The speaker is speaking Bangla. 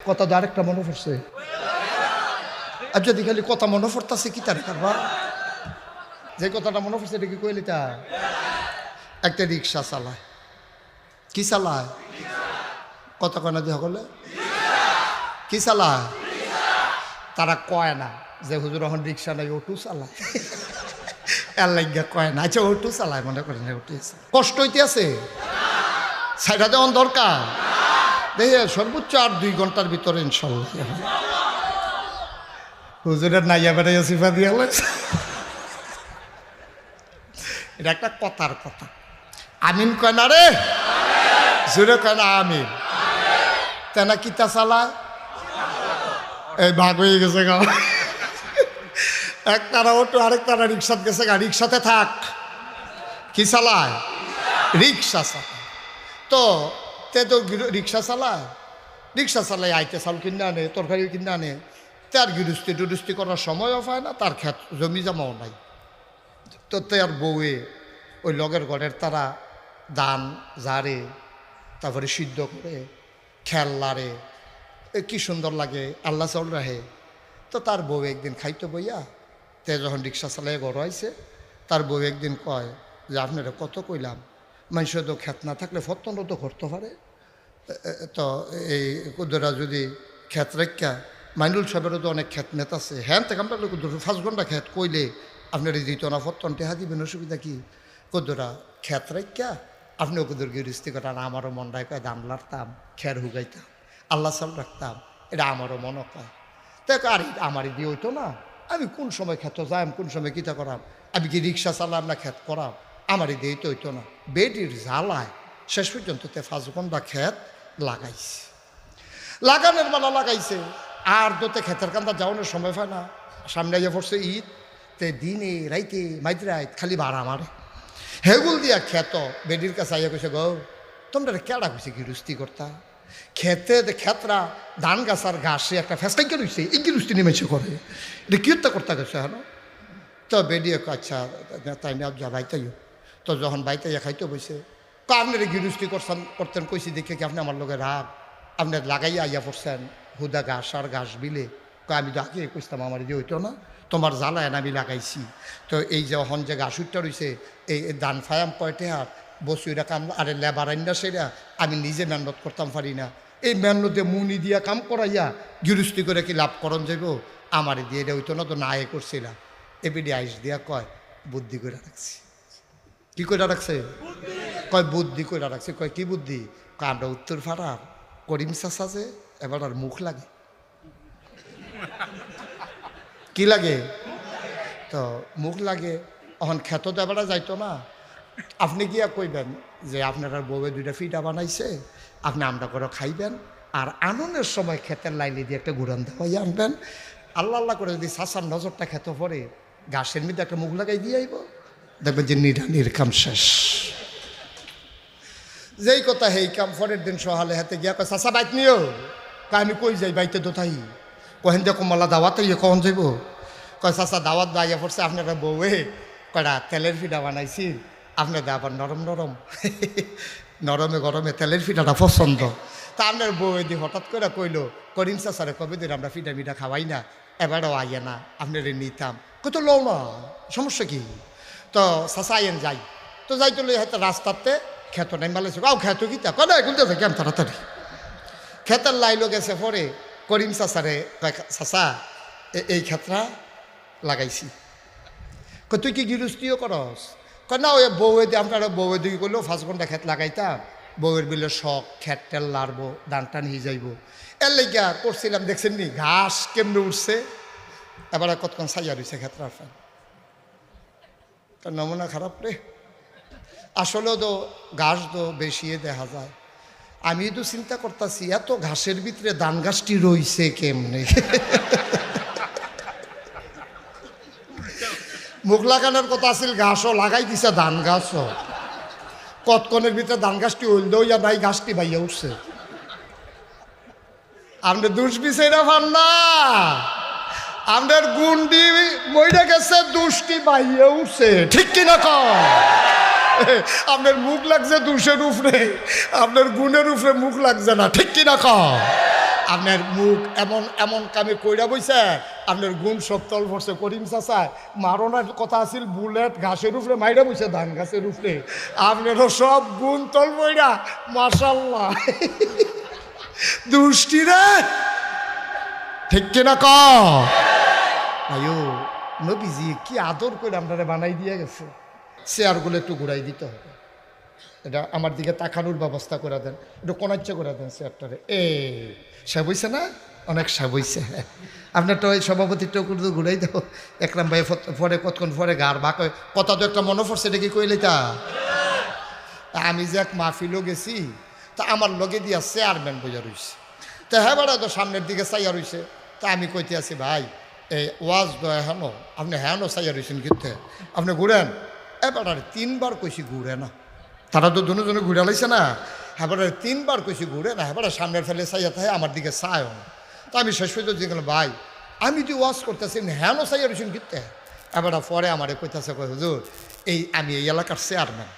কথা তো আরেকটা মনে পড়ছে। আর যদি খালি কথা মনে পড়তেছে কি তার কারবা, যে কথাটা মনে পড়ছে এটা কি কইলি তা? একটা রিক্সা চালায়, কি চালায়? কথা কয় না দিয়ে সকলে কি চালায়? তারা কয় না যে হুজুর এখন রিক্সা নাই, অটো চালায়। এর লাগিয়া কয় না। আচ্ছা অটো চালায়, মনে করেন অটো কষ্ট হইতে আছে, সাইডা দেওয়ান দরকার। দেখে সর্বোচ্চ আর 2 ঘন্টার ভিতরে ইনশাল্লাহ হুজুরের নাইয়া বেড়াইয়া সিফা দিয়া লাগছে। এটা একটা কথার কথা। আমিন কয় না রে, জোরে কয় না আমিন। তেনা কিতা চালায়, এই ভাগ হয়ে গেছে গা। এক তারা অটো, আরেক তারা রিক্সাতে গেছে গা। রিক্সাতে থাক, কি চালায়? রিক্সা চালায়। তো তে তো রিক্সা চালায়, রিক্সা চালায় আইতে চাল কিনে আনে, তরকারি কিনে আনে। তার গৃহস্থী টুরুস্তি করার সময়ও পায় না, তার ক্ষেত জমি জমাও নাই। তো তার বউয়ে ওই লগের ঘরের তারা ধান ঝাড়ে, তারপরে সিদ্ধ করে খেল লাড়ে, কি সুন্দর লাগে, আল্লাহ চাউল রাহে। তো তার বউ একদিন খাইতে বইয়া তে যখন রিক্সা চালাই ঘর আইছে, তার বউ একদিন কয় যে আপনারা কত কইলাম, মানুষের তো ক্ষেত না থাকলে ফতনও তো করতে পারে। তো এই কুদরা যদি ক্ষেত রেখা, মাইনুল সাহেবেরও তো অনেক ক্ষেত নেত আছে, হ্যাঁ থেকে আমরা 5 ঘন্টা ক্ষেত কইলে আপনার দিত না, ফতন টেহা দিবেন, অসুবিধা কি? কুদরা ক্ষেত রেখা আপনি কুদুর গিরিস্তি করেন। আমারও মন রায় কয় দাম লাড়তাম, খের হুগাইতাম, আল্লাহ সাল রাখতাম, এটা আমারও মনে কয়। দেখ আর আমারই দিয়ে হইতো না, আমি কোন সময় ক্ষেত যাইম, কোন সময় কিতা করাম, আমি কি রিক্সা চালাম না ক্ষেত করাম, আমারই দিয়ে তো হইতো না। বেডির জ্বালায় শেষ পর্যন্ত 5 ঘন্টা ক্ষেত লাগাইছে। লাগানোর বেলা লাগাইছে, আর দোতে ক্ষেতের কান্দা যাওয়ানোর সময় পায় না। সামনে আইয়া পড়ছে ঈদ, তে দিনে রাইতে মাইতে খালি ভাড়া মারে। হেগুল দিয়া ক্ষেত বেডির কাছে আইয়া কইছে, গো তোমরা কেডা কইছে গিরুস্তি করতা? খেতে ক্ষেতরা ধান গাছ আর ঘাসে একটা ফেসকাই কে রয়েছে, এই গিরুস্তি নেমেছে করে, এটা কি করতে গেছে হ্যাঁ? তো বেডিয়ে আচ্ছা তাই না, যা বাইতাইও। তো যখন বাইতাইয়া খাইতে বসে, আপনার গিরুস্তি করতেন কইছি দেখে কি আপনি আমার লোকের রাগ, আপনার লাগাইয়া আইয়া পড়ছেন হুদা ঘাস আর ঘাস বিলে। আমি তো আগে কইতাম আমার দিয়ে হইতো না, তোমার জ্বালায় আমি লাগাইছি। তো এই যখন যে ঘাস উঠটা রয়েছে, এই ধান ফায়াম কয়টে হাত বসুইরা কাম, আরে লেবার আইনা সেরা আমি নিজে মেহনত করতাম পারি না, এই মেহনতে মুনি দিয়া কাম করাইয়া গিরুস্তি করে কি লাভ করন যাইব? আমারে দিয়ে এটা হইতো না, তো না এ করছিলাম। এপিডি আইস দিয়া কয় বুদ্ধি করে রাখছি। কি করে রাখছে? কয় বুদ্ধি করে রাখছে। কয় কি বুদ্ধি? কয় আমরা উত্তর পাড়ার করিম চাচা যে, এবার আর মুখ লাগে। কি লাগে? তো মুখ লাগে। এখন খেত তো এবার যাইতো না, আপনি গিয়া কইবেন যে আপনারা বউয়ে 2টা ফিটা বানাইছে, আপনি আমরা করে খাইবেন, আর আননের সময় ক্ষেতের লাইনে দিয়ে একটা গুড়ান দেওয়াই আনবেন। আল্লাহ আল্লাহ করে যদি চাচার নজরটা খেতে পড়ে, ঘাসের মধ্যে একটা মুখ লাগাই দিয়ে আইব, দেখবেন যে নিরানির কাম শেষ। যেই কথা হেই কাম পরের দিন সহালে হাতে গিয়া কয় চাচা বাইক নিও। কয় আমি কই যাই, বাইতে তো তাই কহেন যে কমলা দাওয়াত ইয়ে কখন যাইব? কয় চাচা দাওয়াত দাইয়া পড়ছে আপনারা বউয়ে কয়টা তেলের ফিটা বানাইছি, আপনাদের আবার নরম নরম, নরমে গরমে তেলের ফিটাটা পছন্দ। তা আপনার বউয়ে দিয়ে হঠাৎ করে কইলো, করিম চাচারে কবে দিন আমরা ফিটা মিঠা খাওয়াই না, এবারও আইয়া না, আপনারে নিতাম। কত লও না, সমস্যা কি? তো চাচা আইয়েন যাই। তো যাইতে লই হয়তো রাস্তাতে ক্ষেত নাই মালেছে, আও ক্ষেত কিতা কয় না এগুলো দেখে কেমন তাড়াতাড়ি ক্ষেতের লাইলো গেছে। পরে করিম চাচারে কয় চাচা এই ক্ষেতরা লাগাইছি। কয় তুই কি গিরুস্তিও করস? কয় না ওই বউয়ে দিয়ে আপনারা বউয়ে দিকে করলেও 5 ঘন্টা ক্ষেত লাগাইতাম, বউয়ের বিলে শখ ক্ষেত টেল লাড়বো, ধান টান নিয়ে যাইব, এর লেগা করছিলাম। দেখছেন নি ঘাস কেমনে উঠছে, এবার কতক্ষণ সাইয়া রয়েছে ক্ষেত্রার ফ্যান। নমুনা খারাপ রে। আসলেও তো ঘাস তো বেশি দেখা যায়। আমি তো চিন্তা করতেছি এত ঘাসের ভিতরে ধান গাছটি রইছে কেমনে। মুখ লাগানোর কথা আসিল, ঘাসও লাগাই দিছে, ধান গাছও কতক্ষণের ভিতরে ধান গাছটি হইল দইয়া নাই, গাছটি ভাইয়া উঠছে। আপনি দুষ বিচাইরা পান না, আপনার গুন্ডি মইরা গেছে, দুষ্টি বাইয়া উঠছে, ঠিক কিনা কয়? আপনার মুখ লাগছে দুষের উপরে, আপনার গুণের উপরে মুখ লাগছে না, ঠিক কিনা কয়? আপনার মুখ এমন এমন কামে কইরা বইছে, আপনার গুণ সব তল পড়ছে। করিম চাচায় মারণের কথা আছিল, বুলেট ঘাসের উপরে মাইরা বইছে, ধান গাছের উপরে। আপনারও সব গুণ তল বইরা, মাশাল্লাহ। দুষ্টি রে, ঠিক কিনা ক আয়ো। নবীজি কি আদর করে আপনারা বানাই দিয়ে গেছে। চেয়ারগুলো একটু ঘুরাই দিতে হবে, এটা আমার দিকে তাকানোর ব্যবস্থা করে দেন, একটু কোনাচ্চা করে দেন চেয়ারটারে। সে বইছে না, অনেক সে বইছে। আপনার তো ওই সভাপতিটা ঘুরাই দাও। একরাম ভাই পরে কতক্ষণ পরে গার বাক কথা তো একটা মনে পড়ছে, এটা কি কইলে তা আমি যে এক মাহফিলও গেছি, তা আমার লগে দিয়া চেয়ারম্যান বোঝা রইছে। তা হ্যাঁ বেড়া তো সামনের দিকে চাইয়া রইছে। তা আমি কইতে আছি, ভাই এই ওয়াজ দয়া হেন আপনি হ্যাঁ চাইয়া রইছেন, কিন্তু আপনি ঘুরেন। এবার 3বার কইছি ঘুরে না, তারা তো দুজনে ঘুরে লাইছে না। হ্যাঁ 3বার কইছি ঘুরে না, হ্যাঁ সামনের ফেলে চাইয়া থাকে, আমার দিকে চায়ও না। তো আমি শেষ পর্যন্ত গেলাম, ভাই আমি যে ওয়াজ করতেছি হ্যাঁ চাইয়া রইছেন, কিন্তু এবার পরে আমার কইতেছে, কই হুজুর এই আমি এই এলাকার চেয়ারম্যান,